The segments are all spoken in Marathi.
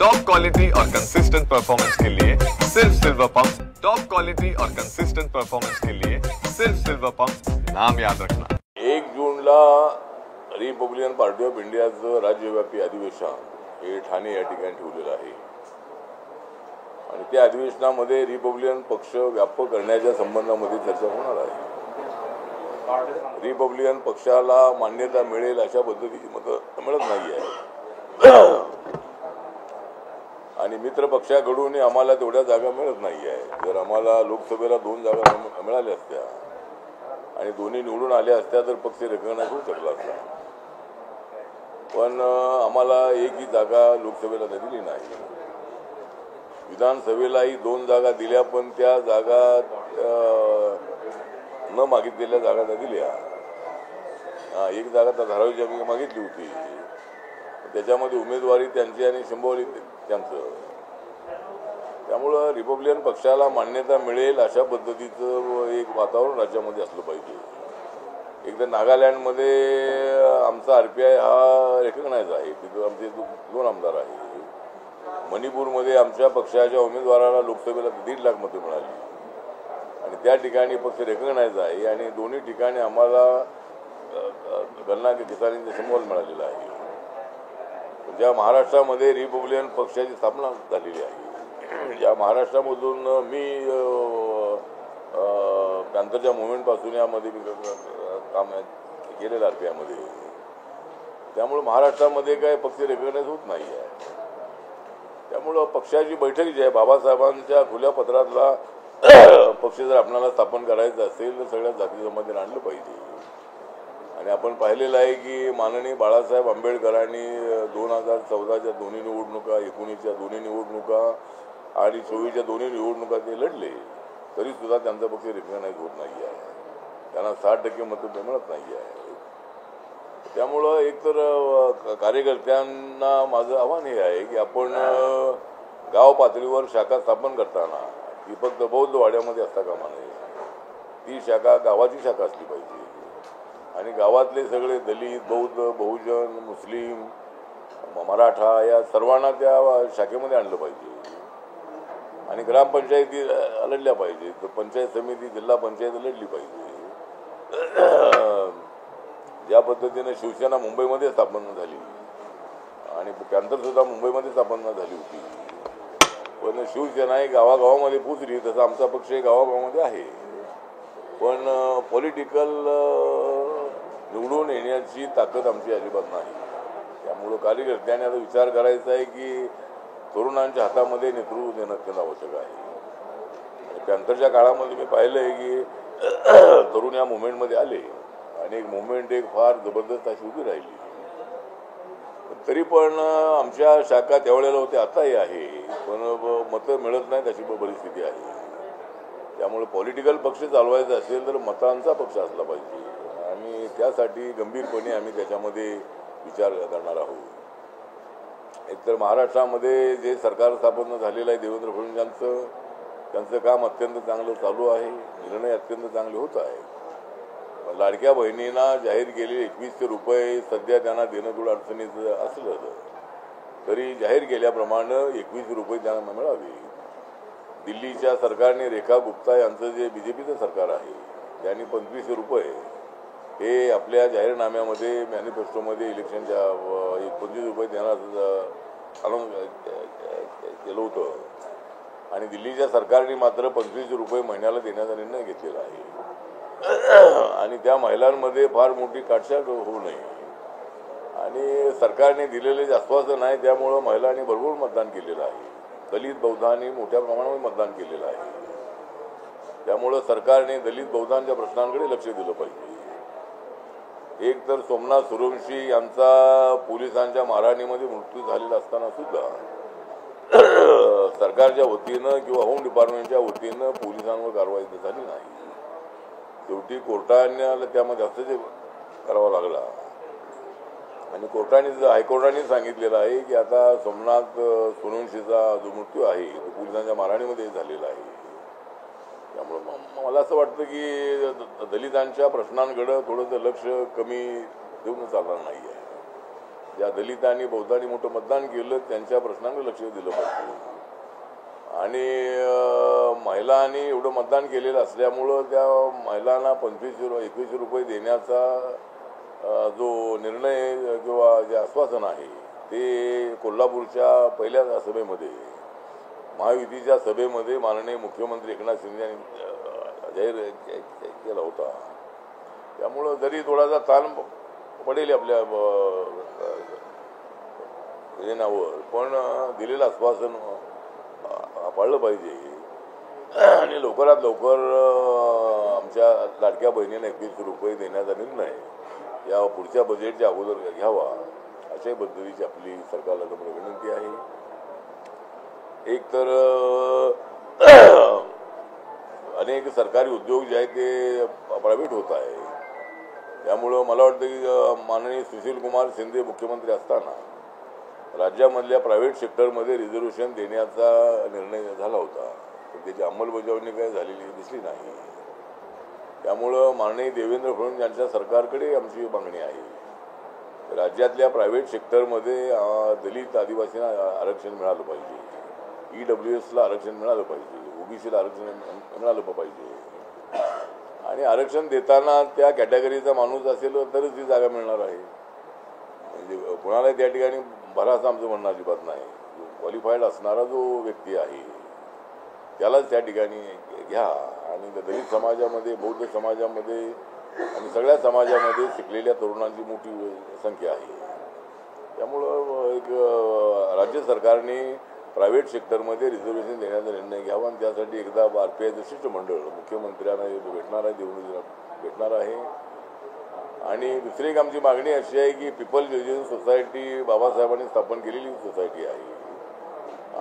टॉप क्वालिटी और कंसिस्टेंट परफॉर्मेंस के लिए सिर्फ सिल्वर पंप। टॉप क्वालिटी और कंसिस्टेंट परफॉर्मेंस के लिए सिर्फ सिल्वर पंप, नाम याद रखना। 1 जूनला रिपब्लिकन पार्टी ऑफ इंडियाचं राज्यव्यापी अधिवेशन हे ठाणे या ठिकाणी ठेवलेलं आहे आणि त्या अधिवेशनामध्ये रिपब्लिकन पक्ष व्यापक करण्याच्या संबंधामध्ये चर्चा होणार आहे। रिपब्लिकन पक्षाला मान्यता मिळेल अशा पद्धतीची मतं मिळत नाही आहे आणि मित्र पक्षाकडून आम्हाला तेवढ्या जागा मिळत नाही आहे। जर आम्हाला लोकसभेला 2 जागा मिळाल्या असत्या आणि दोन्ही निवडून आल्या असत्या तर पक्ष रेकग्नाइज होऊ शकला असता, पण आम्हाला एकही जागा लोकसभेला दिली नाही। विधानसभेलाही 2 जागा दिल्या, पण त्या जागा न मागितलेल्या जागा दिल्या। एक जागा तर धारावीची आम्ही मागितली होती, त्याच्यामध्ये उमेदवारी त्यांची आणि शंभरवारी त्यांचं। त्यामुळं रिपब्लिकन पक्षाला मान्यता मिळेल अशा पद्धतीचं एक वातावरण राज्यामध्ये असलं पाहिजे। एकदा नागालँडमध्ये आमचा RPI हा रेकग्नाइज आहे, तिथं आमचे 2 आमदार आहे। मणिपूरमध्ये आमच्या पक्षाच्या उमेदवाराला लोकसभेला 1.5 लाख मतं मिळाली आणि त्या ठिकाणी पक्ष रेकग्नाइज आहे आणि दोन्ही ठिकाणी आम्हाला गणना किसानींचा समोर मिळालेला आहे। ज्या महाराष्ट्रामध्ये रिपब्लिकन पक्षाची स्थापना झालेली आहे, ज्या महाराष्ट्रामधून मी पॅंथरच्या मुवमेंटपासून यामध्ये काम केलेलं RPI मध्ये, त्यामुळे महाराष्ट्रामध्ये काय पक्ष रेकग्नाइज होत नाही आहे। त्यामुळं पक्षाची बैठक जी आहे, बाबासाहेबांच्या खुल्या पत्रातला पक्ष जर आपल्याला स्थापन करायचं असेल तर सगळ्या जाती जमातींना आणलं पाहिजे आणि आपण पाहिलेलं आहे की माननीय बाळासाहेब आंबेडकरांनी 2014च्या दोन्ही निवडणुका, 19च्या दोन्ही निवडणुका आणि 24च्या दोन्ही निवडणुका ते लढले, तरी सुद्धा त्यांचा पक्ष रेकग्नाइज होत नाही आहे। त्यांना 60% मतं मिळत नाही आहे। त्यामुळं एकतर कार्यकर्त्यांना माझं आव्हान हे आहे की आपण गाव पातळीवर शाखा स्थापन करताना ती फक्त बौद्ध वाड्यामध्ये असता कामा नये। ती शाखा गावाची शाखा असली पाहिजे आणि गावातले सगळे दलित, बौद्ध, बहुजन, मुस्लिम, मराठा या सर्वांना त्या शाखेमध्ये आणलं पाहिजे आणि ग्रामपंचायती लढल्या पाहिजे, तर पंचायत समिती, जिल्हा पंचायत लढली पाहिजे। ज्या पद्धतीने शिवसेना मुंबईमध्ये स्थापन झाली आणि पॅंथर सुद्धा मुंबईमध्ये स्थापन झाली होती, पण शिवसेना ही गावागावामध्ये पोचली, तसं आमचा पक्ष गावागावामध्ये आहे, पण पॉलिटिकल निवडून येण्याची ताकद आमची अजिबात नाही। त्यामुळं कार्यकर्त्यांनी आता विचार करायचा आहे की तरुणांच्या हातामध्ये नेतृत्व देणं आवश्यक आहे। पॅंथरच्या काळामध्ये मी पाहिलं आहे की तरुण या मुवमेंटमध्ये आले आणि एक मुवमेंट फार जबरदस्त अशी उभी राहिली, तरी पण आमच्या शाखा त्यावेळेला होत्या, आताही आहे, पण मतं मिळत नाहीत अशी परिस्थिती आहे। त्यामुळे पॉलिटिकल पक्ष चालवायचा असेल तर मतांचा पक्ष असला पाहिजे आणि त्यासाठी गंभीरपणे आम्ही त्याच्यामध्ये विचार करणार आहोत। एकतर महाराष्ट्रामध्ये जे सरकार स्थापन झालेलं आहे देवेंद्र फडणवीस त्यांचं काम अत्यंत चांगलं चालू आहे, निर्णय अत्यंत चांगले होत आहे। लाडक्या बहिणींना जाहीर केलेले 2100 रुपये सध्या त्यांना देणं थोडं अडचणीचं असलं तरी जाहीर केल्याप्रमाणे 21 रुपये त्यांना मिळावे। दिल्लीच्या सरकारने रेखा गुप्ता यांचं जे BJPचं सरकार आहे त्यांनी 2500 रुपये हे आपल्या जाहीरनाम्यामध्ये, मॅनिफेस्टोमध्ये इलेक्शनच्या 25 रुपये देण्यास केलं होतं आणि दिल्लीच्या सरकारने मात्र 25 रुपये महिन्याला देण्याचा निर्णय घेतलेला आहे आणि त्या महिलांमध्ये फार मोठी काटछाट होऊ नये आणि सरकारने दिलेले आश्वासन आहे, त्यामुळं महिलांनी भरपूर मतदान केलेलं आहे। दलित बौद्धांनी मोठ्या प्रमाणावर मतदान केलेलं आहे, त्यामुळं सरकारने दलित बौद्धांच्या प्रश्नांकडे लक्ष दिलं पाहिजे। एक तर सोमनाथ सूर्यवंशी यांचा पोलिसांच्या मारहाणीमध्ये मृत्यू झालेला असताना सुद्धा सरकारच्या वतीनं किंवा होम डिपार्टमेंटच्या वतीनं पोलिसांवर कारवाई झाली नाही। शेवटी कोर्टाने त्यामध्ये हस्तक्षेप करावा लागला आणि हायकोर्टाने सांगितलेलं आहे की आता सोमनाथ सूर्यवंशीचा जो मृत्यू आहे तो पोलिसांच्या मारहाणीमध्ये झालेला आहे। त्यामुळे मला असं वाटतं की दलितांच्या प्रश्नांकडे थोडंसं लक्ष कमी देऊन चालणार नाही आहे। ज्या दलित आणि बौद्धांनी मोठं मतदान केलं त्यांच्या प्रश्नांकडे लक्ष दिलं पाहिजे. आणि महिलांनी एवढं मतदान केलेलं असल्यामुळं त्या महिलांना 25-21 रुपये देण्याचा जो निर्णय किंवा जे आश्वासन आहे ते कोल्हापूरच्या पहिल्या सभेमध्ये महायुतीच्या सभेमध्ये माननीय मुख्यमंत्री एकनाथ शिंदे यांनी जाहीर केला होता. त्यामुळं जरी थोडासा ताण पडेल आपल्या योजनावर, पण दिलेलं आश्वासन पाळलं पाहिजे आणि लवकरात लवकर आमच्या लाडक्या बहिणींना 21 रुपये देण्याचा निर्णय या पुढच्या बजेटच्या अगोदर घ्यावा अशाही पद्धतीची आपली सरकारला विनंती आहे. एक तर अनेक सरकारी उद्योग जे आहेत ते प्रायव्हेट होत आहे. त्यामुळं मला वाटतं की माननीय सुशीलकुमार शिंदे मुख्यमंत्री असताना राज्यामधल्या प्रायव्हेट सेक्टरमध्ये रिझर्वेशन देण्याचा निर्णय झाला होता, पण त्याची अंमलबजावणी काही झालेली दिसली नाही. त्यामुळं माननीय देवेंद्र फडणवीस यांच्या सरकारकडे आमची मागणी आहे. राज्यातल्या प्रायव्हेट सेक्टरमध्ये दलित आदिवासींना आरक्षण मिळालं पाहिजे, EWSला आरक्षण मिळालं पाहिजे, OBCला आरक्षण मिळालं पाहिजे. आणि आरक्षण देताना त्या कॅटेगरीचा माणूस असेल तरच ती जागा मिळणार आहे. म्हणजे कोणाला त्या ठिकाणी भराचं आमचं म्हणणं अजिबात नाही. क्वालिफाईड असणारा जो व्यक्ती आहे त्यालाच त्या ठिकाणी घ्या. आणि दलित समाजामध्ये, बौद्ध समाजामध्ये आणि सगळ्या समाजामध्ये शिकलेल्या तरुणांची मोठी संख्या आहे. त्यामुळं एक राज्य सरकारने प्रायव्हेट सेक्टरमध्ये रिझर्वेशन देण्याचा निर्णय घ्यावा आणि त्यासाठी एकदा RPIचं शिष्टमंडळ मुख्यमंत्र्यांना भेटणार आहे. आणि दुसरी एक आमची मागणी अशी आहे की पीपल्स एज्युकेशन सोसायटी बाबासाहेबांनी स्थापन केलेली सोसायटी आहे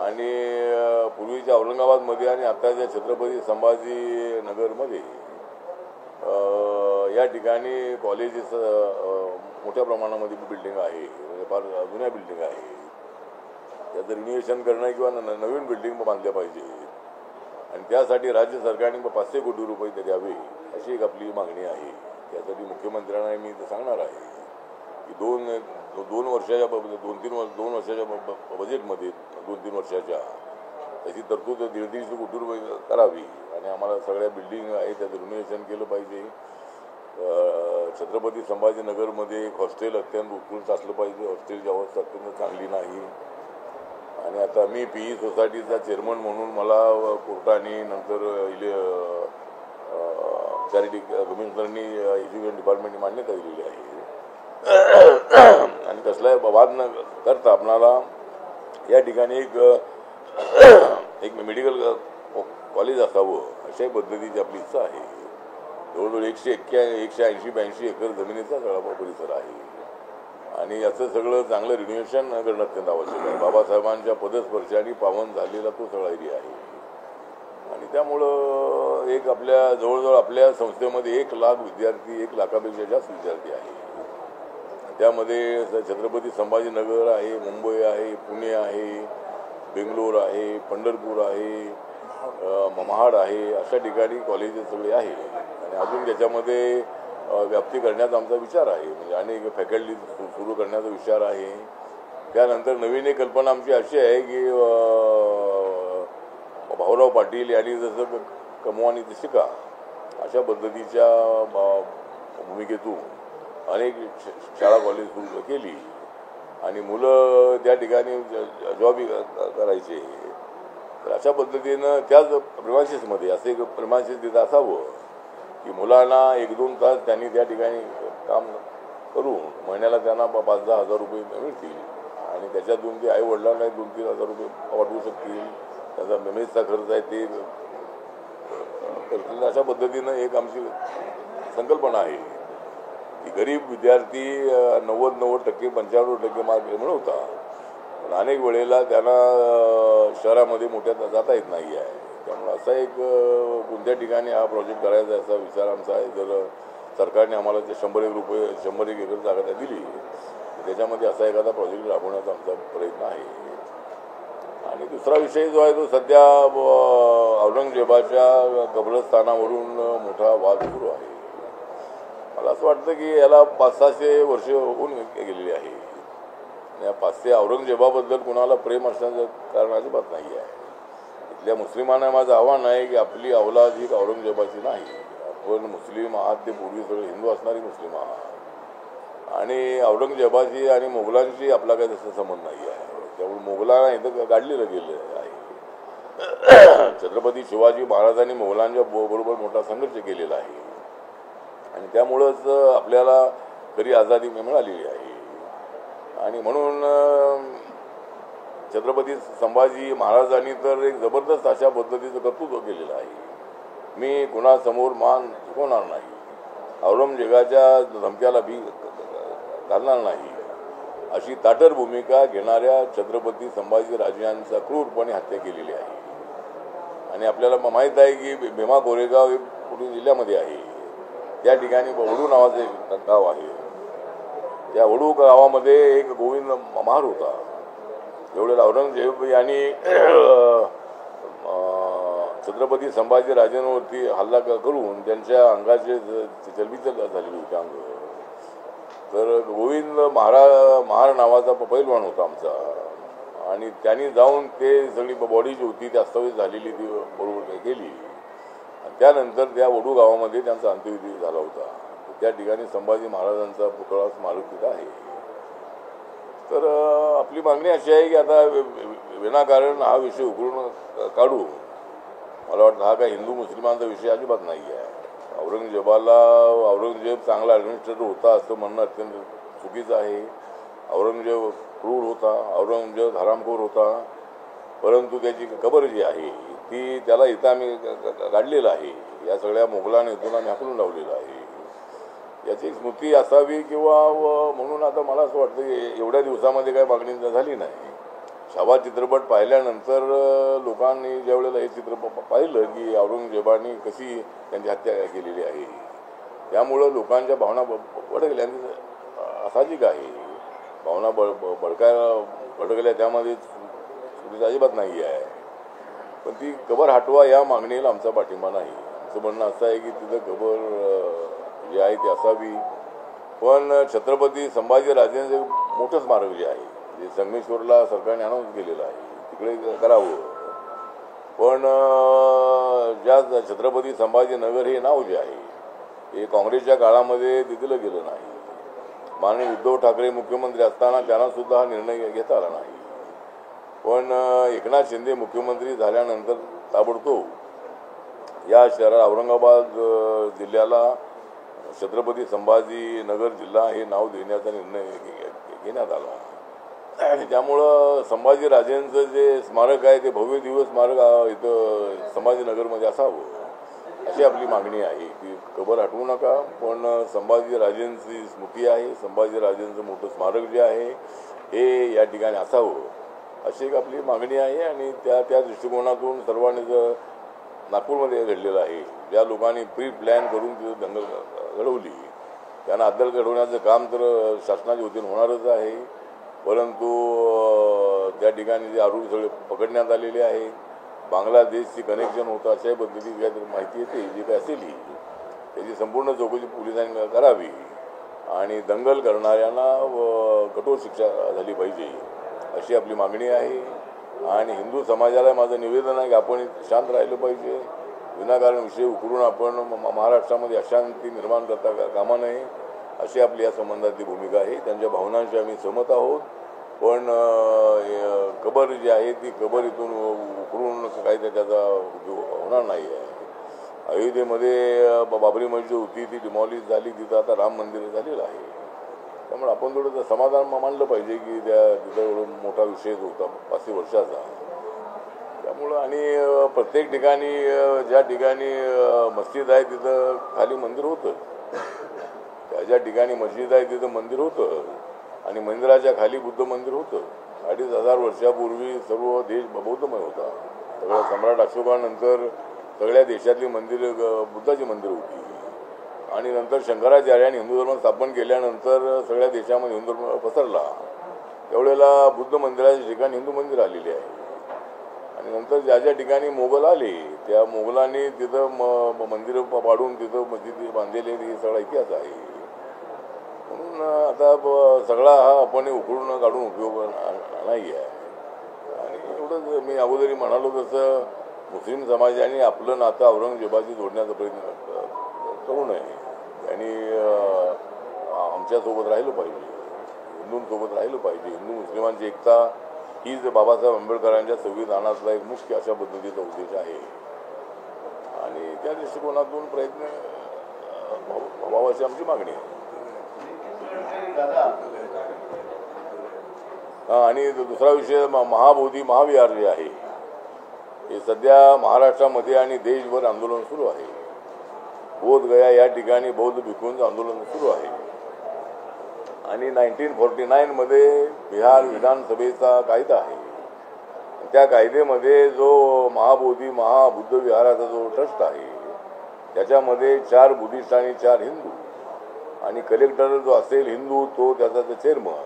आणि पूर्वीच्या औरंगाबादमध्ये आणि आताच्या छत्रपती संभाजीनगरमध्ये या ठिकाणी कॉलेजेस मोठ्या प्रमाणामध्ये बिल्डिंग आहे, फार जुन्या बिल्डिंग आहे. त्याचं रिन्युएशन करणं किंवा नवीन बिल्डिंग बांधल्या पाहिजे आणि त्यासाठी राज्य सरकारने 500 कोटी रुपये ते द्यावे अशी एक आपली मागणी आहे. त्यासाठी मुख्यमंत्र्यांना मी सांगणार आहे की दोन वर्षाच्या 2-3 वर्षाच्या बजेटमध्ये 2-3 वर्षाच्या त्याची तरतूद 150 कोटी रुपये करावी आणि आम्हाला सगळ्या बिल्डिंग आहे त्याचं रिन्युएशन केलं पाहिजे. छत्रपती संभाजीनगरमध्ये एक हॉस्टेल अत्यंत उत्कृष्ट असलं पाहिजे. हॉस्टेलची अवस्था अत्यंत चांगली नाही. आणि आता मी PE सोसायटीचा चेअरमन म्हणून मला कोर्टाने नंतर चॅरिटी कमिशनरनी एज्युकेशन डिपार्टमेंटने मान्यता दिलेली आहे. आणि कसलाही वाद न करता आपणाला या ठिकाणी एक मेडिकल कॉलेज असावं अशाही पद्धतीची आपली इच्छा आहे. जवळजवळ 180-82 एकर जमिनीचा सगळा परिसर आहे आणि याचं सगळं चांगलं रिन्युएशन करणं अत्यंत आवश्यक आहे. बाबासाहेबांच्या पदस्पर्शाने पावन झालेला तो सगळा एरिया आहे. आणि त्यामुळं एक आपल्या जवळजवळ आपल्या संस्थेमध्ये 1 लाख विद्यार्थी, 1 लाखापेक्षा जास्त विद्यार्थी आहे. त्यामध्ये छत्रपती संभाजीनगर आहे, मुंबई आहे, पुणे आहे, बेंगलोर आहे, पंढरपूर आहे, महाड आहे, अशा ठिकाणी कॉलेजेस सगळे आहे. आणि अजून त्याच्यामध्ये व्याप्ती करण्याचा आमचा विचार आहे. म्हणजे अनेक फॅकल्टी सुरू करण्याचा विचार आहे. त्यानंतर नवीन एक कल्पना आमची अशी आहे की भाऊराव पाटील यांनी जसं कमवा आणि ते शिका अशा पद्धतीच्या भूमिकेतून अनेक शाळा कॉलेज सुरू केली आणि मुलं त्या ठिकाणी जॉब करायचे. तर अशा पद्धतीनं त्याच प्रेमासिसमध्ये असं एक प्रेमासिस तिथं असावं की मुलांना 1-2 तास त्यांनी त्या ठिकाणी काम करून महिन्याला त्यांना 5-10 हजार रुपये मिळतील आणि त्याच्यातून ते आई वडिलांना 2-3 हजार रुपये वाटवू शकतील. त्याचा मेमेजचा खर्च आहे ते करतील. अशा पद्धतीनं एक आमची संकल्पना आहे की गरीब विद्यार्थी 90% 95% मार्क मिळवता, पण अनेक वेळेला त्यांना शहरामध्ये मोठ्या जाता येत नाही आहे. त्यामुळे असा एक कोणत्या ठिकाणी हा प्रोजेक्ट करायचा असा विचार आमचा आहे. जर सरकारने आम्हाला ते 100 एकर जागा दिली त्याच्यामध्ये असा एखादा प्रोजेक्ट राबवण्याचा आमचा प्रयत्न आहे. आणि दुसरा विषय जो आहे तो सध्या औरंगजेबाच्या कब्रस्थानावरून मोठा वाद सुरू आहे. मला असं वाटतं की याला 500-600 वर्ष होऊन गेलेली आहे या पाचशे औरंगजेबाबद्दल कुणाला प्रेम असण्याचं कारण अजिबात नाही आहे. इथल्या मुस्लिमांना माझं आव्हान आहे की आपली अवलाद ही औरंगजेबाची नाही. आपण मुस्लिम आहात ते पूर्वी सगळे हिंदू असणारी मुस्लिम आहात आणि औरंगजेबाची आणि मोगलांशी आपला काही तसा संबंध नाही आहे. त्यामुळे मोगलांना इथं गाडलेलं गेलं आहे. छत्रपती शिवाजी महाराजांनी मोगलांच्या बरोबर मोठा संघर्ष केलेला आहे आणि त्यामुळंच आपल्याला खरी आझादी मिळालेली आहे. आणि म्हणून छत्रपती संभाजी महाराजांनी तर एक जबरदस्त अशा पद्धतीचं कर्तृत्व केलेलं आहे. मी कुणासमोर मान झुकवणार नाही, औरंगजेबाच्या धमक्याला घालणार नाही अशी ताटर भूमिका घेणाऱ्या छत्रपती संभाजीराजांचा क्रूरपणे हत्या केलेली आहे. आणि आपल्याला माहीत आहे की भीमा कोरेगाव हे पुणे जिल्ह्यामध्ये आहे. त्या ठिकाणी वडू नावाचे गाव आहे. त्या वडू गावामध्ये एक गोविंद महार होता. एवढ्या औरंगजेब यांनी छत्रपती संभाजीराजांवरती हल्ला करून त्यांच्या अंगाचे चलबिचल झालेली होती अंग. तर गोविंद महार नावाचा पैलवान होता आमचा आणि त्यांनी जाऊन ते सगळी बॉडी जी होती ती अस्ताव्यस्त झालेली ती बरोबर केली. त्यानंतर त्या वडू गावामध्ये त्यांचा अंत्यविधी झाला होता. त्या ठिकाणी संभाजी महाराजांचा पुतळा स्मारक तिथं आहे. तर आपली मागणी अशी आहे की आता विनाकारण हा विषय उकरून काढू. मला वाटतं हा काही हिंदू मुस्लिमांचा विषय अजिबात नाही आहे. औरंगजेब चांगला ॲडमिनिस्ट्रेटर होता असं म्हणणं अत्यंत चुकीचं आहे. औरंगजेब क्रूर होता, औरंगजेब हरामखोर होता, परंतु त्याची कबर जी आहे ती त्याला इथं आम्ही काढलेलं आहे. या सगळ्या मोगलांना इथून आम्ही हाकलून लावलेलं आहे. याची स्मृती असावी किंवा म्हणून आता मला असं वाटतं की एवढ्या दिवसामध्ये काही मागणी झाली नाही. शाबा चित्रपट पाहिल्यानंतर लोकांनी ज्या वेळेला हे चित्रपट पाहिलं की औरंगजेबाने कशी त्यांची हत्या केलेली आहे त्यामुळं लोकांच्या भावना भडकल्या. साहजिक आहे, भावना भडकल्या, त्यामध्ये चुकीचं अजिबात नाही आहे. पण ती कबर हटवा या मागणीला आमचा पाठिंबा नाही. आमचं म्हणणं असं आहे की तिथं कबर जे आहे ती असावी. पण छत्रपती संभाजीराजांचं मोठं स्मारक जे आहे जे संगमेश्वरला सरकारने अनाऊन्स केलेलं आहे तिकडे करावं. पण ज्या छत्रपती संभाजीनगर हे नाव जे आहे हे काँग्रेसच्या काळामध्ये दिलं गेलं नाही. माननीय उद्धव ठाकरे मुख्यमंत्री असताना त्यांना सुद्धा हा निर्णय घेता आला नाही. पण एकनाथ शिंदे मुख्यमंत्री झाल्यानंतर ताबडतोब या शहरात औरंगाबाद जिल्ह्याला छत्रपती संभाजीनगर जिल्हा हे नाव देण्याचा निर्णय घेण्यात आला. आणि त्यामुळं संभाजीराजांचं जे स्मारक आहे ते भव्य दिवस स्मारक इथं संभाजीनगरमध्ये असावं अशी आपली मागणी आहे. की कबर हटवू नका, पण संभाजीराजांची स्मृती आहे, संभाजीराजांचं मोठं स्मारक जे आहे हे या ठिकाणी असावं अशी एक आपली मागणी आहे. आणि त्या दृष्टिकोनातून सर्वांनी नागपूरमध्ये घडलेलं आहे. ज्या लोकांनी प्री प्लॅन करून तिथं दंगल घडवली त्यांना अद्दल घडवण्याचं काम तर शासनाच्या वतीने होणारच आहे. परंतु त्या ठिकाणी जे आरोपी सगळे पकडण्यात आलेले आहे, बांगलादेशची कनेक्शन होतं अशा पद्धतीची काहीतरी माहिती येते जी काय असेल त्याची संपूर्ण चौकशी पोलिसांनी करावी आणि दंगल करणाऱ्यांना कठोर शिक्षा झाली पाहिजे अशी आपली मागणी आहे. आणि हिंदू समाजाला माझं निवेदन आहे की आपण शांत राहिलं पाहिजे. विनाकारण विषय उकरून आपण महाराष्ट्रामध्ये अशांती निर्माण करता कामा नये अशी आपली या संबंधातली भूमिका आहे. त्यांच्या भावनांशी आम्ही सहमत आहोत. पण कबर जी आहे ती कबर इथून उकरून काही त्याचा उपयोग होणार नाही आहे. अयोध्येमध्ये बाबरी मस्जिद होती ती डिमॉलिश झाली, तिथं आता राम मंदिर झालेलं आहे. त्यामुळे आपण थोडं समाधान मानलं पाहिजे की तिथं एवढा मोठा विषय होता 500 वर्षाचा. त्यामुळं आणि प्रत्येक ठिकाणी ज्या ठिकाणी मस्जिद आहे तिथं खाली मंदिर होतं, ज्या ठिकाणी मस्जिद आहे तिथं मंदिर होतं आणि मंदिराच्या खाली बुद्ध मंदिर होतं. 2500 वर्षापूर्वी सर्व देश बौद्धमय होता. सगळं सम्राट अशोकानंतर सगळ्या देशातली मंदिरं बुद्धाची मंदिरं होती. आणि नंतर शंकराचार्यांनी हिंदू धर्म स्थापन केल्यानंतर सगळ्या देशामध्ये हिंदू धर्म पसरला. त्यावेळेला बुद्ध मंदिराच्या ठिकाणी हिंदू मंदिर आलेली आहे. आणि नंतर ज्या ज्या ठिकाणी मोगल आले त्या मोगलांनी तिथं मंदिरं पाडून तिथं मस्जिद बांधलेली हे सगळा इतिहास आहे. म्हणून आता सगळा हा आपण उकळून काढून उपयोग नाही आहे. आणि एवढंच मी अगोदरी म्हणालो तसं मुस्लिम समाजाने आपलं नातं औरंगजेबाशी जोडण्याचा प्रयत्न करू नये. आणि आमच्यासोबत राहिलं पाहिजे, हिंदूंसोबत राहिलं पाहिजे. हिंदू मुस्लिमांची एकता हीच बाबासाहेब आंबेडकरांच्या संविधानातला एक मुख्य अशा पद्धतीचा उद्देश आहे. आणि त्या दृष्टिकोनातून प्रयत्न व्हावाची आमची मागणी आहे. आणि दुसरा विषय महाबोधी महाविहार जे आहे हे सध्या महाराष्ट्रामध्ये आणि देशभर आंदोलन सुरू आहे. बोधगया या ठिकाणी बौद्ध भिक्खूंचं आंदोलन सुरू आहे. आणि 1949 मध्ये बिहार विधानसभेचा कायदा आहे. त्या कायद्यामध्ये जो महाबोधी महाबुद्ध विहाराचा जो ट्रस्ट आहे त्याच्यामध्ये 4 बुद्धिस्ट आणि 4 हिंदू आणि कलेक्टर जो असेल हिंदू तो त्याचा चेअरमन.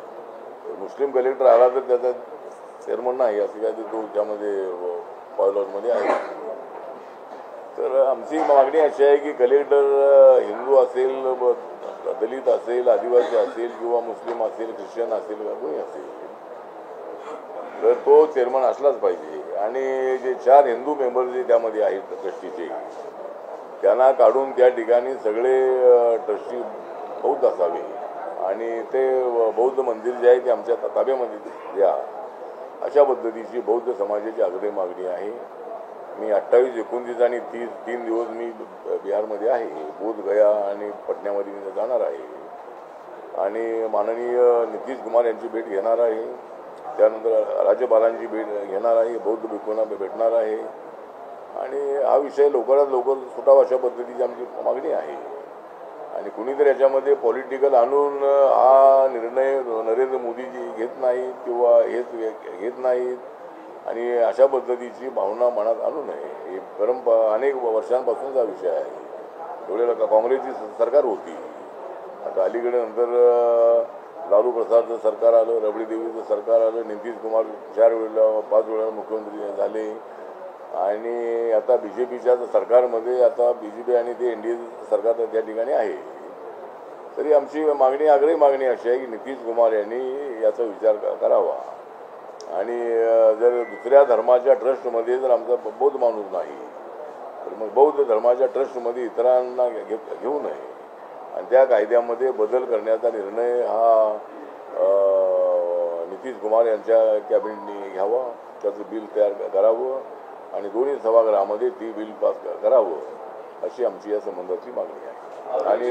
मुस्लिम कलेक्टर आला तर त्याचा चेअरमन नाही असं काय तो त्यामध्ये पॉलिलॉजमध्ये आहे. तर आमची मागणी अशी आहे की कलेक्टर हिंदू असेल, दलित असेल, आदिवासी असेल किंवा मुस्लिम असेल, ख्रिश्चन असेल किंवा कोणी असेल तर तो चेअरमन असलाच पाहिजे. आणि जे 4 हिंदू मेंबर जे त्यामध्ये आहेत ट्रस्टीचे त्यांना काढून त्या ठिकाणी सगळे ट्रस्टी बौद्ध असावे आणि ते बौद्ध मंदिर जे आहे ते आमच्या ताब्यामध्ये द्या अशा पद्धतीची बौद्ध समाजाची आग्रही मागणी आहे. मी 28, 29 आणि 30 3 दिवस मी बिहारमध्ये आहे. बोधगया आणि पटण्यामध्ये मी जाणार आहे आणि माननीय नितीश कुमार यांची भेट घेणार आहे. त्यानंतर राज्यपालांची भेट घेणार आहे, बौद्ध भिक्खूंना भेटणार आहे. आणि हा विषय लवकरात लवकर सुटावा अशा पद्धतीची आमची मागणी आहे. आणि कुणीतरी याच्यामध्ये पॉलिटिकल आणून हा निर्णय नरेंद्र मोदीजी घेत नाहीत किंवा हेच घेत नाहीत आणि अशा पद्धतीची भावना मनात आणू नये. ही अनेक वर्षांपासूनचा विषय आहे. एवढ्या काँग्रेसची सरकार होती, आता अलीकडे नंतर लालू प्रसादचं सरकार आलं, रबडी देवीचं सरकार आलं, नितीश कुमार 4 वेळेला 5 वेळा मुख्यमंत्री झाले आणि आता BJPच्या सरकारमध्ये आता BJP आणि ते NDA सरकार त्या ठिकाणी आहे. तरी आमची मागणी आग्रही मागणी अशी आहे की नितीश कुमार यांनी याचा विचार करावा. आणि जर दुसऱ्या धर्माच्या ट्रस्टमध्ये जर आमचा बौद्ध माणूस नाही तर मग बौद्ध धर्माच्या ट्रस्टमध्ये इतरांना घेऊ नये आणि त्या कायद्यामध्ये बदल करण्याचा निर्णय हा नितीश कुमार यांच्या कॅबिनेटने घ्यावा. त्याचं बिल तयार करावं आणि दोन्ही सभागृहामध्ये ती बिल पास करावं अशी आमची या संबंधाची मागणी आहे. आणि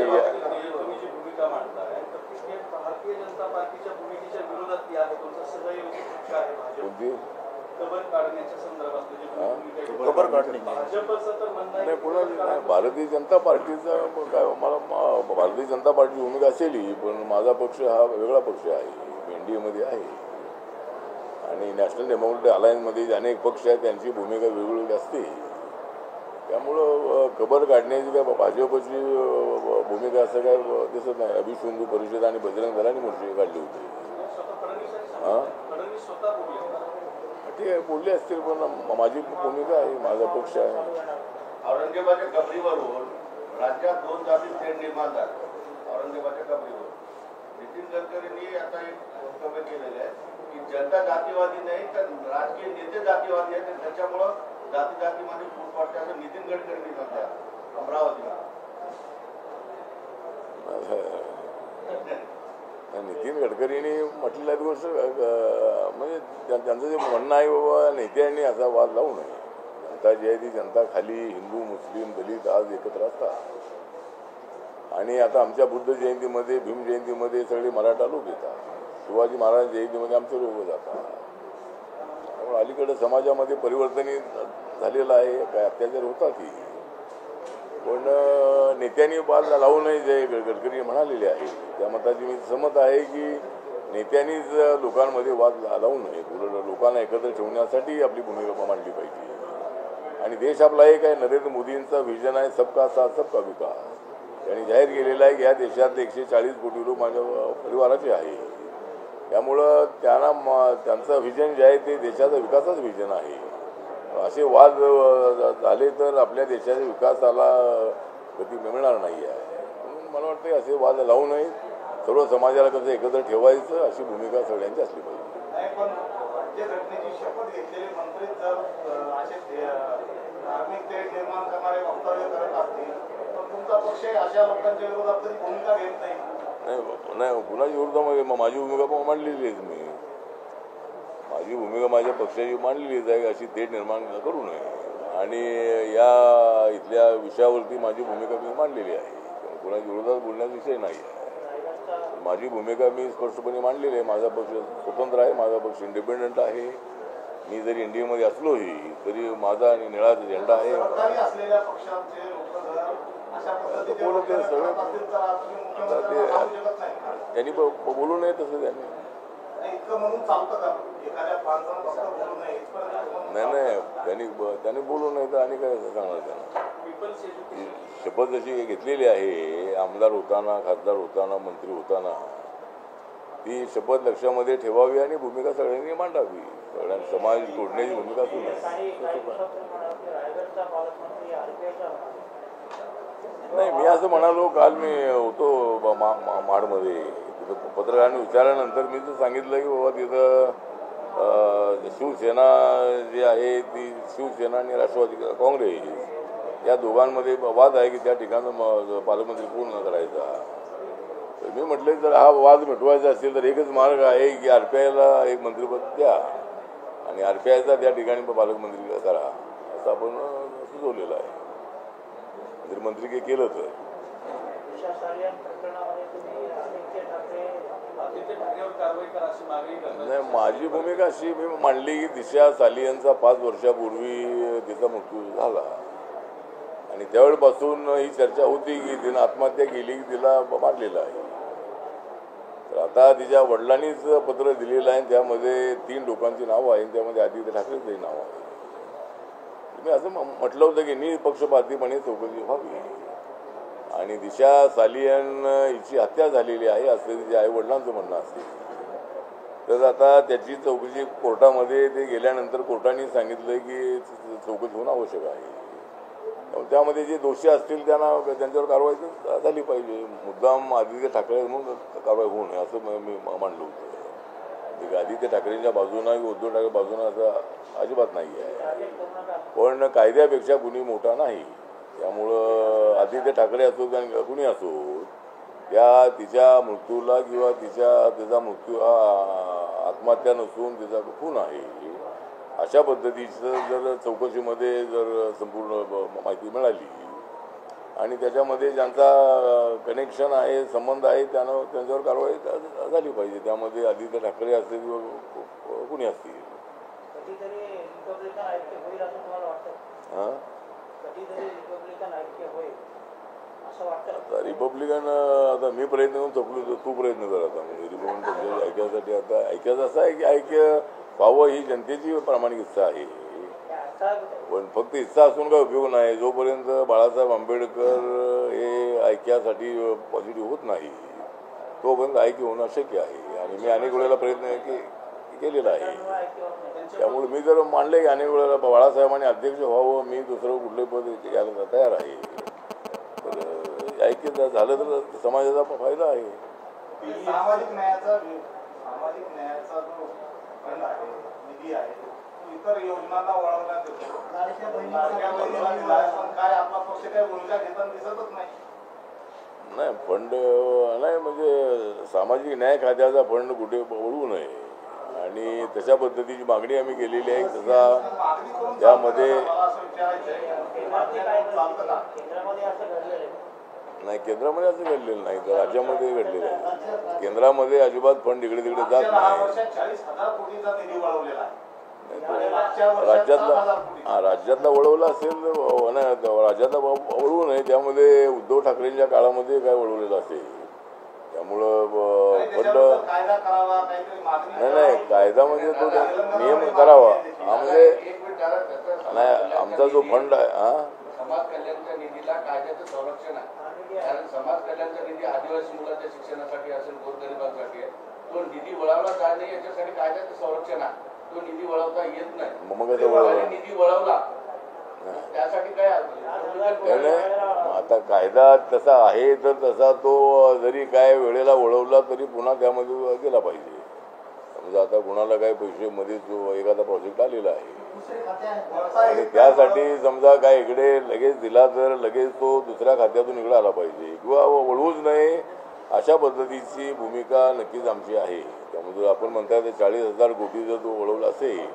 नाही पुन्हा भारतीय जनता पार्टीचा काय मला भारतीय जनता पार्टीची भूमिका असेल पण माझा पक्ष हा वेगळा पक्ष आहे. मी NDAमध्ये आहे आणि नॅशनल डेमोक्रेटिक अलायन्समध्ये जे अनेक पक्ष आहेत त्यांची भूमिका वेगवेगळी असते. त्यामुळं कबर काढण्याची काय भाजपची भूमिका असं काय दिसत नाही. विश्व हिंदू परिषद आणि बजरंग दलांनी मोर्चे काढली होती. ठीक आहे बोलले असतील पण माझी भूमिका आहे, माझा पक्ष आहे. औरंगजेबाच्या कबरीवरून राज्यात 2 जाती थेट निर्माण झाले. औरंगजेबाच्या कबरीवर नितीन गडकरींनी आता एक वक्तव्य केलेलं आहे की जनता जातीवादी नाही तर राजकीय नेते जातीवादी आहेत, त्याच्यामुळं जाती जातीमध्ये फूट पडते असं नितीन गडकरींनी म्हटलं अमरावतीला. नितीन गडकरींनी म्हटलेल्या गोष्ट म्हणजे त्यांचं जे म्हणणं आहे बाबा नेत्यांनी असा वाद लावू नये. जनता जी आहे ती जनता खाली हिंदू मुस्लिम दलित आज एकत्र असतात आणि आता आमच्या बुद्ध जयंतीमध्ये भीम जयंतीमध्ये सगळे मराठा लोक येतात. शिवाजी महाराज जयंतीमध्ये आमचे लोक जातात. त्यामुळे अलीकडे समाजामध्ये परिवर्तन झालेलं आहे. काय अत्याचार होतातही पण नेत्यांनी वाद लावू नये जे गडकरी म्हणालेले आहे त्या मताची मी सहमत आहे की नेत्यांनीच लोकांमध्ये वाद लावू नये. लोकांना एकत्र ठेवण्यासाठी आपली भूमिका मांडली पाहिजे. आणि देश आपला एक आहे. नरेंद्र मोदींचा व्हिजन आहे सबका साथ सबका विकास. त्यांनी जाहीर केलेला आहे की या देशात 140 कोटी लोक माझ्या परिवाराचे आहे. त्यामुळं त्यांचं व्हिजन जे आहे ते देशाचा विकासाचं व्हिजन आहे. असे वाद झाले तर आपल्या देशाच्या विकासाला गती मिळणार नाही आहे. म्हणून मला वाटतं असे वाद लावू नये सर्व समाजाला कसं एकत्र ठेवायचं अशी भूमिका सगळ्यांची असली पाहिजे. नाही, पण राज्यघटनेची शपथ घेतलेले मंत्री जर असे धार्मिक तेढ निर्माण करणारे वक्तव्य करत असतील तर तुमचा पक्ष अशा लोकांच्या विरोधात कधी भूमिका घेत नाही. नाही, कुणाच्या विरोधामध्ये माझी भूमिका पण मांडलेली आहे. मी माझी भूमिका माझ्या पक्षाची मांडलेलीच आहे, अशी तेढ निर्माण करू नये. आणि या इथल्या विषयावरती माझी भूमिका मी मांडलेली आहे. कुणाच्या विरोधात बोलण्याचा विषय नाही आहे. माझी भूमिका मी स्पष्टपणे मांडलेली आहे. माझा पक्ष स्वतंत्र आहे, माझा पक्ष इंडिपेंडंट आहे. मी जरी इंडियामध्ये असलोही तरी माझा आणि निळा झेंडा आहे. बोलत आहे सगळं, त्यांनी बोलू नये तसं त्यांनी. नाही, त्यांनी बोलू नये तर आणि काय सांगणार त्यांना. शपथ जशी घेतलेली आहे आमदार होताना, खासदार होताना, मंत्री होताना, ती शपथ लक्षामध्ये ठेवावी आणि भूमिका सगळ्यांनी मांडावी. सगळ्यांनी समाज तोडण्याची भूमिका असू नये. नाही, मी असं म्हणालो, काल मी होतो माडमध्ये, तिथं पत्रकारांनी विचारल्यानंतर मी तर सांगितलं की बाबा तिथं शिवसेना जी आहे ती शिवसेना आणि राष्ट्रवादी काँग्रेस या दोघांमध्ये वाद आहे की त्या ठिकाणं पालकमंत्री कोण करायचा. तर मी म्हटलं जर हा वाद मिटवायचा असेल तर एकच मार्ग आहे की RPIला एक मंत्रिपद द्या आणि RPIचा त्या ठिकाणी पालकमंत्री करा असं आपण सुचवलेलं आहे. जर मंत्री काही केलं तर. नाही, माझी भूमिका अशी मी मांडली की दिशा सालियनचा 5 वर्षापूर्वी तिचा मृत्यू झाला आणि त्यावेळेपासून ही चर्चा होती की तिनं आत्महत्या केली की तिला मारलेलं आहे. तर आता तिच्या वडिलांनीच पत्र दिलेलं आहे, त्यामध्ये 3 लोकांची नावं आहेत, त्यामध्ये आदित्य ठाकरेचंही नाव आहे. मी असं म्हटलं होतं की निपक्षपातीपणे चौकशी व्हावी आणि दिशा सालियन हिची हत्या झालेली आहे असं तिच्या आईवडिलांचं म्हणणं असेल तर आता त्याची चौकशी कोर्टामध्ये ते गेल्यानंतर कोर्टाने सांगितलं की चौकशी होणं आवश्यक आहे. त्यामध्ये जे दोषी असतील त्यांना त्यांच्यावर कारवाई झाली पाहिजे. मुद्दाम आदित्य ठाकरे म्हणून कारवाई होऊ नये असं मी मांडलं होतं. आदित्य ठाकरेंच्या बाजूनं की उद्धव ठाकरे बाजूनं असं अजिबात नाही आहे. पण कायद्यापेक्षा कुणी मोठा नाही. त्यामुळं आदित्य ठाकरे असो किंवा कुणी असो त्या तिच्या मृत्यूला किंवा तिचा मृत्यू हा आत्महत्या नसून तिचा खून आहे अशा पद्धतीचं जर चौकशीमध्ये जर संपूर्ण माहिती मिळाली आणि त्याच्यामध्ये ज्यांचा कनेक्शन आहे, संबंध आहे, त्यांच्यावर कारवाई झाली पाहिजे. त्यामध्ये आदित्य ठाकरे असतील किंवा कुणी असतील. रिपब्लिकन आता मी प्रयत्न करून थकलो, तू प्रयत्न कर आता. म्हणजे रिपब्लिकन पक्ष ऐक्यासाठी आता ऐक्याचं असं आहे की ऐक्य व्हावं ही जनतेची प्रामाणिक इच्छा आहे. पण फक्त इच्छा असून काय उपयोग नाही. जोपर्यंत बाळासाहेब आंबेडकर हे ऐक्यासाठी पॉझिटिव्ह होत नाही तोपर्यंत ऐक्य होणं अशक्य आहे. आणि मी अनेक वेळेला प्रयत्न केलेला आहे. त्यामुळे मी जर मानले की अनेक वेळेला बाळासाहेबांनी अध्यक्ष व्हावं, मी दुसरं कुठले पद घ्यायला तयार आहे. तर ऐक्य झालं तर समाजाचा फायदा आहे. सामाजिक न्यायाचा जो फंड आहे, निधी आहे, इतर योजनांना वळवण्यात येतो. काय आपला पक्ष काही भूमिका घेताना दिसतच नाही. नाही, फंड नाही म्हणजे सामाजिक न्याय खात्याचा फंड कुठे वळवू नये आणि तशा पद्धतीची मागणी आम्ही केलेली आहे. तसा त्यामध्ये नाही, केंद्रामध्ये असं घडलेलं नाही तर राज्यामध्ये घडलेलं आहे. केंद्रामध्ये अजिबात फंड इकडे तिकडे जात नाही. राज्यातला वळवला असेल, राज्यातला वळवू नये. त्यामध्ये उद्धव ठाकरेंच्या काळामध्ये काय वळवलेलं असेल. त्यामुळं फंड नाही, कायदा म्हणजे तो नियम करावा. म्हणजे नाही, आमचा जो फंड आहे समाज कल्याणच्या निधीला कायद्याचं संरक्षण आहे. कारण समाज कल्याणचा निधी आदिवासी मुलांच्या शिक्षणासाठी असेल, गोरगरिबांसाठी आहे. तो निधी वळवला जात नाही याच्यासाठी कायद्याचं संरक्षण आहे. तो निधी वळवता येत नाही. मग निधी वळवला त्यासाठी काय आता कायदा तसा आहे तर तसा तो जरी काय वेळेला वळवला तरी पुन्हा त्यामध्ये गेला पाहिजे. समजा आता कुणाला काही पैसे मध्ये जो एखादा प्रोजेक्ट आलेला आहे आणि त्यासाठी समजा काय इकडे लगेच दिला तर लगेच तो दुसऱ्या खात्यातून इकडे आला पाहिजे किंवा वळवूच नये अशा पद्धतीची भूमिका नक्कीच आमची आहे. त्यामुळे आपण म्हणता ते 40,000 कोटी जर तो वळवला असेल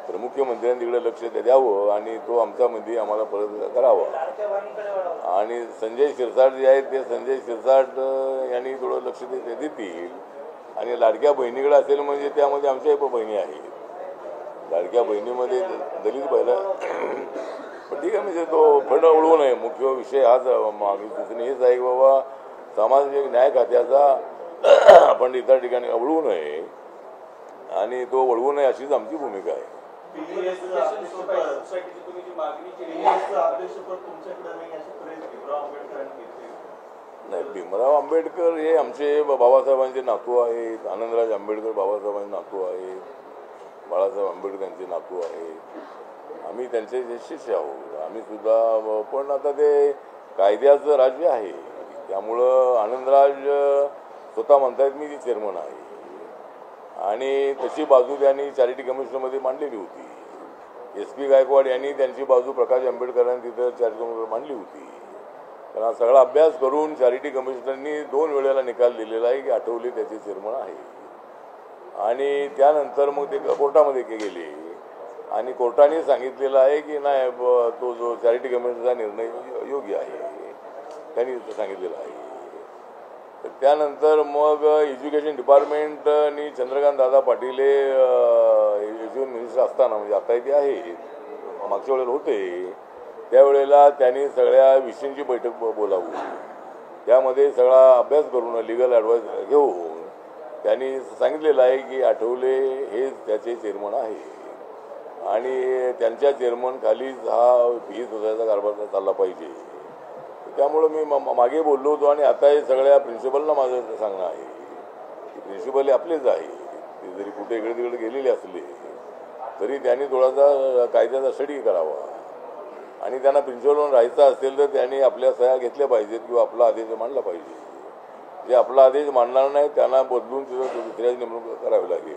तर मुख्यमंत्र्यांनी तिकडे लक्ष द्यावं आणि तो आमच्यामध्ये आम्हाला परत करावा. आणि संजय शिरसाट जे आहेत ते संजय शिरसाट यांनी थोडं लक्ष देतील. आणि लाडक्या बहिणीकडे असेल म्हणजे त्यामध्ये आमच्या बहिणी आहेत. लाडक्या बहिणीमध्ये दलित बहिला पण ठीक आहे म्हणजे तो फंड वळवू नये. मुख्य विषय हाच मागणी सूचना हेच आहे की बाबा सामाजिक न्याय खात्याचा फंड इतर ठिकाणी वळवू नये आणि तो वळवू नये अशीच आमची भूमिका आहे. नाही, भीमराव आंबेडकर हे आमचे बाबासाहेबांचे नातू आहेत. आनंदराज आंबेडकर बाबासाहेबांचे नातू आहेत. बाळासाहेब आंबेडकर यांचे नातू आहेत. आम्ही त्यांचे जे शिष्य आहोत. आम्ही सुद्धा पण आता ते कायद्याचं राज्य आहे त्यामुळं आनंदराज स्वतः म्हणतायत मी ती चेअरमन आहे आणि तशी बाजू त्यांनी चॅरिटी कमिशनमध्ये मांडलेली होती. SP गायकवाड यांनी त्यांची बाजू प्रकाश आंबेडकरांनी तिथं चॅरिटी कमिशनमध्ये मांडली होती. कारण सगळा अभ्यास करून चॅरिटी कमिशनरनी 2 वेळेला निकाल दिलेला आहे की आठवले त्याचे चेअरमन आहे. आणि त्यानंतर मग ते कोर्टामध्ये गेले आणि कोर्टाने सांगितलेलं आहे की नाही तो जो चॅरिटी कमिशनरचा निर्णय योग्य आहे त्यांनी सांगितलेलं आहे. तर त्यानंतर मग education डिपार्टमेंटनी Chandrakant Dada Patil education minister असताना म्हणजे आता ते आहे मागच्या वेळेला होते त्यावेळेला त्यांनी सगळ्या विषयांची बैठक बोलावून त्यामध्ये सगळा अभ्यास करून लीगल ॲडवाईस घेऊन त्यांनी सांगितलेलं आहे की आठवले हे त्याचे चेअरमन आहे आणि त्यांच्या चेअरमन खालीच हा फी सोसायटीचा कारभार चालला पाहिजे. त्यामुळं मी मागे बोललो होतो आणि आता हे सगळ्या प्रिन्सिपलला माझं सांगणं आहे की प्रिन्सिपल हे आपलेच आहे. ते जरी कुठे इकडे तिकडे गेलेले असले तरी त्यांनी थोडासा कायद्याचा स्टडी करावा आणि त्यांना प्रिन्सिपलवर राहायचं असेल तर त्यांनी आपल्या सह्या घेतल्या पाहिजेत किंवा आपला आदेश मांडला पाहिजे. जे आपला आदेश मांडणार नाही त्यांना बदलून तिथं दुसऱ्याची नेमणूक करावी लागेल.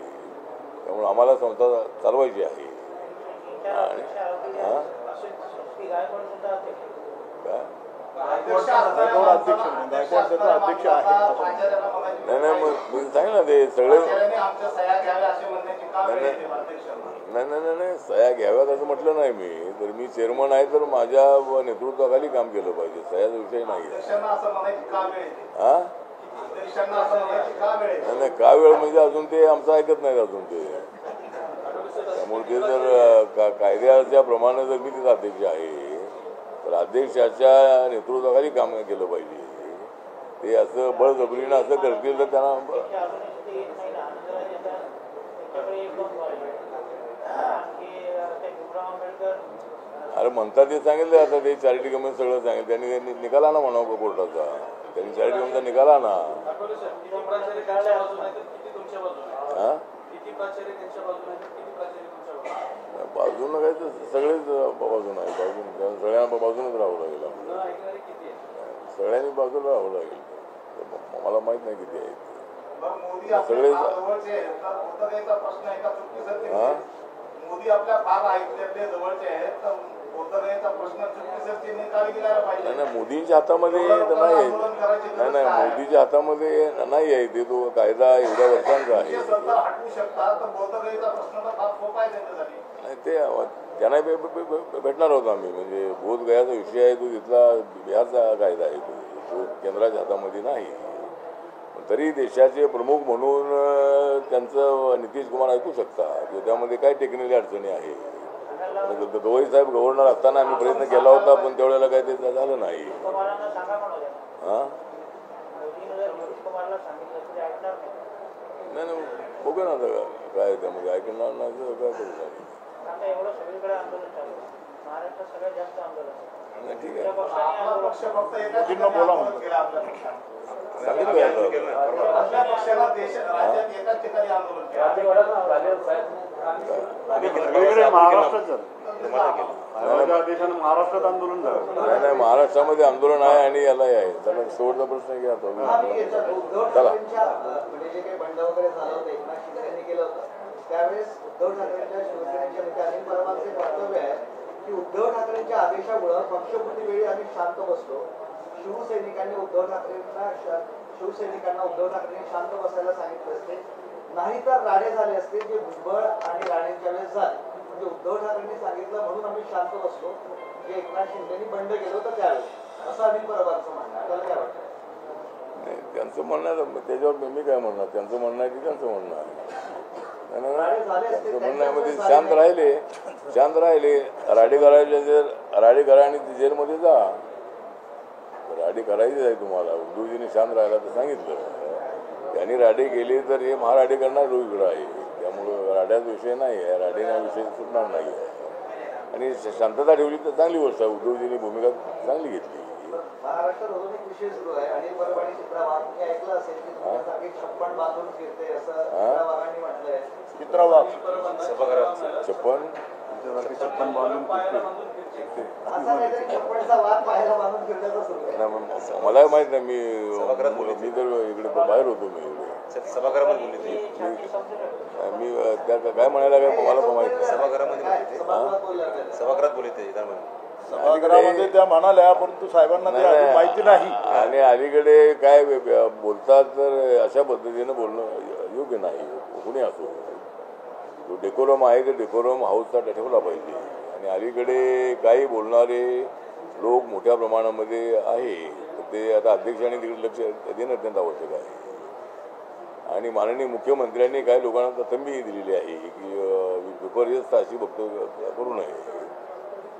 त्यामुळे आम्हाला संस्था चालवायची आहे. आणि नाही मग सांग ना ते सगळे नाही सह्या घ्याव्यात असं म्हटलं नाही मी. तर मी चेअरमन आहे तर माझ्या नेतृत्वाखाली काम केलं पाहिजे. सह्याचा विषय नाही. नाही का वेळ म्हणजे अजून ते आमचं ऐकत नाहीत अजून ते. त्यामुळे ते जर कायद्याच्या प्रमाणे जर मी तिथं अध्यक्ष आहे तर अध्यक्षाच्या नेतृत्वाखाली काम केलं पाहिजे. ते असं बळजबरीनं असं करतील तर त्यांना अरे म्हणतात ते सांगितलं. आता ते चॅरिटी कमिशन सगळं सांगितलं त्यांनी निकाल आणा म्हणावं कोर्टाचा. त्यांनी चॅरिटी कमिशनचा निकाल आणा. बाजूनं काय तर सगळेच बाजून आहे. बाजून सगळ्यांना बाजूनच राहावं लागेल. सगळ्यांनी बाजूला राहावं लागेल. मला माहित नाही किती आहे सगळे. मोदी आपल्या फार ऐकले जवळचे आहेत नाही मोदींच्या हातामध्ये नाही आहे. नाही मोदीच्या हातामध्ये नाही आहे ते. तो कायदा एवढ्या वर्षांचा आहे. नाही ते त्यांना भेटणार होतो आम्ही. म्हणजे बोधगयाचा विषय आहे तो तिथला बिहारचा कायदा आहे तो केंद्राच्या हातामध्ये नाही. तरी देशाचे प्रमुख म्हणून त्यांचं नितीश कुमार ऐकू शकता किंवा त्यामध्ये काय टेक्निकल अडचणी आहे. गवई साहेब गव्हर्नर असताना आम्ही प्रयत्न केला होता पण त्यावेळेला काय ते झालं नाही. नाही बघू ना आता काय त्यामध्ये ऐकणार नाही काय करू नाही. ठीक आहे महाराष्ट्रात महाराष्ट्रात आंदोलन झालं नाही, महाराष्ट्रामध्ये आंदोलन आहे आणि यालाही आहे. त्याला शेवटचा प्रश्न आहे की आता चला म्हणजे जे काही बंड वगैरे झालं होतं एकनाथ शिंदेनी केलं होतं त्यावेळेस उद्धव ठाकरेंच्या शिवसेनेच्या नेते अनिल परबांचे वक्तव्य आहे की उद्धव ठाकरेंच्या आदेशामुळे पक्षपूर्ती वेळी आम्ही शांत बसलो. शिवसैनिकांना उद्धव ठाकरेंनी शांत बसायला सांगितले असते, नाहीतर राडे झाले असते जे भुजबळ आणि राणेंच्या वेळेस झाले. म्हणजे उद्धव ठाकरेंनी सांगितलं म्हणून आम्ही शांत बसलो, जे एकनाथ शिंदेनी बंड केलं होतं त्यावेळेस, असं अनिल परबांचं म्हणणं. आपल्याला काय वाटतं? नाही, त्यांचं म्हणणं आहे, त्याच्यावर मी काय म्हणणार, त्यांचं म्हणणं आहे की त्यांचं म्हणणं आहे. त्यांचं म्हणणं आहे मध्ये शांत राहिले राडी करायचे जर राडी करा आणि जेलमध्ये जा. राडी करायचीच आहे तुम्हाला. उद्धवजींनी शांत राहायला तर सांगितलं, त्यांनी राडी केली तर हे महाराडी करणार इकडं आहे. त्यामुळं राड्याचा विषय नाही आहे, राडीचा विषय सुटणार नाही आहे. आणि शांतता ठेवली तर चांगली गोष्ट आहे. उद्धवजींनी भूमिका चांगली घेतली. महाराष्ट्रात अजून एक विषय सुरू आहे. अनिल परब आणि चित्रा वाघ ऐकलं असेल की तुमच्यासाठी छप्पन बांधून फिरते असं चित्रा वाघांनी म्हटलंय. चित्रा वाघ छप्पन बांधून असा काहीतरी छप्पनचा वाघ पाहायला बांधून फिरण्याचा सुरू आहे. मला माहित नाही, मी तर इकडे बाहेर होतो. मी त्या काय म्हणायला काय मला पण माहित नाही. सभागृहात बोलते सभागृहामध्ये त्या म्हणाल्या, परंतु साहेबांना माहिती नाही. आणि अलीकडे काय बोलतात तर अशा पद्धतीनं बोलणं योग्य नाही. कुणी असो, जो डेकोरम आहे ते डेकोरम हाऊसचा ठेवला पाहिजे. आणि अलीकडे काही बोलणारे लोक मोठ्या प्रमाणामध्ये आहे, ते आता अध्यक्षांनी तिकडे लक्ष देणं अत्यंत आवश्यक आहे. आणि माननीय मुख्यमंत्र्यांनी काही लोकांना तंबी दिलेली आहे की विपर्यस्त अशी वक्तव्य करू नये.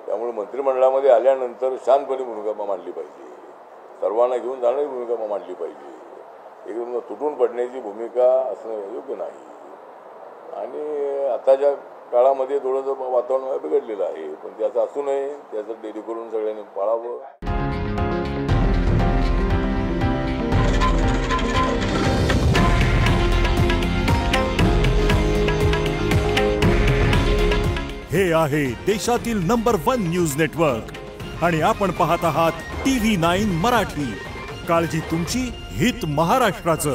त्यामुळे मंत्रिमंडळामध्ये आल्यानंतर शांतपणे भूमिका मांडली पाहिजे. सर्वांना घेऊन जाणारी भूमिका मांडली पाहिजे. एकदम तुटून पडण्याची भूमिका असणं योग्य नाही. आणि आताच्या काळामध्ये थोडंसं वातावरण बिघडलेलं आहे, पण त्याचं असू नये, त्याचं डेरी करून सगळ्यांनी पाळावं. हे आहे देशातील नंबर 1 न्यूज नेटवर्क आणि आपण पाहत आहात TV9 मराठी. काळजी तुमची, हित महाराष्ट्राचं.